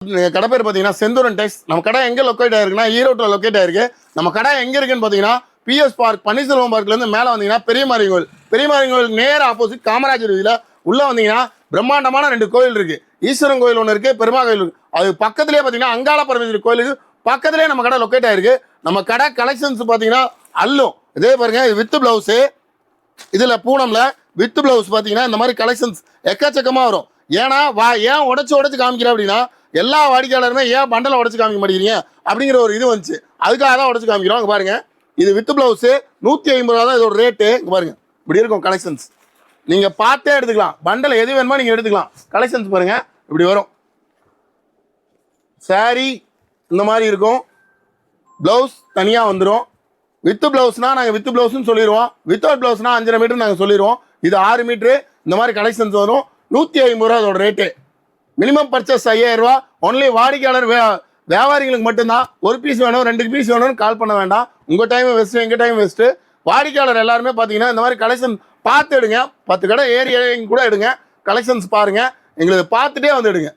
கடை பேர் பார்த்தீங்கன்னா செந்தூரன் டெக்ஸ். நம்ம கடை எங்கே லொக்கேட் ஆயிருக்குன்னா ஈரோட்டில் லொக்கேட் ஆயிருக்கு. நம்ம கடை எங்கே இருக்குன்னு பார்த்தீங்கன்னா பிஎஸ் பார்க் பன்னீர்செல்வம் பார்க்லேருந்து மேலே வந்தீங்கன்னா பெரியமாரி கோயில் நேர ஆப்போசிட் காமராஜர் வீதியில் உள்ளே வந்தீங்கன்னா பிரம்மாண்டமான 2 கோயில் இருக்கு. ஈஸ்வரன் கோயில் ஒன்று இருக்கு, பெருமா கோயில் இருக்கு. அது பக்கத்துலேயே பார்த்தீங்கன்னா அங்காள பரமேஸ்வரி கோயிலுக்கு பக்கத்துலேயே நம்ம கடை லொக்கேட் ஆயிருக்கு. நம்ம கடை கலெக்ஷன்ஸ் பார்த்தீங்கன்னா அல்லும் இதே பாருங்க, இது வித் பிளவுஸு. இதில் பூனம்ல வித் பிளவுஸ் பார்த்தீங்கன்னா இந்த மாதிரி கலெக்ஷன்ஸ் எக்கச்சக்கமாக வரும். ஏன்னா ஏன் உடச்சு காமிக்கிறேன் அப்படின்னா எல்லா வாடிக்கையாளருமே ஏன் பண்டலை உடச்சு காமிக்க மாட்டேங்கிறீங்க அப்படிங்கிற ஒரு இது வந்துச்சு. அதுக்காக தான் உடச்சு காமிக்கிறோம். இங்கே பாருங்க, இது வித் பிளவுஸு 150 ரூபா தான் இதோட ரேட்டு. இங்கே பாருங்க, இப்படி இருக்கும் கலெக்ஷன்ஸ். நீங்கள் பார்த்தே எடுத்துக்கலாம், பண்டலை எது வேணுமோ நீங்கள் எடுத்துக்கலாம். கலெக்ஷன்ஸ் பாருங்க, இப்படி வரும். சாரி இந்த மாதிரி இருக்கும். ப்ளவுஸ் தனியாக வந்துடும். வித் பிளவுஸ்னா நாங்கள் வித் பிளவுஸ்ன்னு சொல்லிடுவோம். வித்தவுட் பிளவுஸ்னா 5.5 மீட்டர் நாங்கள் சொல்லிடுவோம். இது 6 மீட்ரு. இந்த மாதிரி கலெக்ஷன்ஸ் வரும். 150 ரூபா அதோட ரேட்டு. மினிமம் பர்ச்சேஸ் 5000 ரூபா. ஒன்லி வாடிக்கையாளர் வியாபாரிகளுக்கு மட்டும்தான். ஒரு பீஸ் வேணும் 2 பீஸ் வேணும்னு கால் பண்ண வேண்டாம். உங்கள் டைம் வேஸ்ட்டு, எங்கள் டைம் வேஸ்ட்டு. வாடிக்கையாளர் எல்லாருமே பார்த்தீங்கன்னா இந்த மாதிரி கலெக்ஷன் பார்த்து எடுங்க. 10 கடை ஏரியா கூட எடுங்க, கலெக்ஷன்ஸ் பாருங்கள், எங்களுக்கு பார்த்துட்டே வந்து எடுங்க.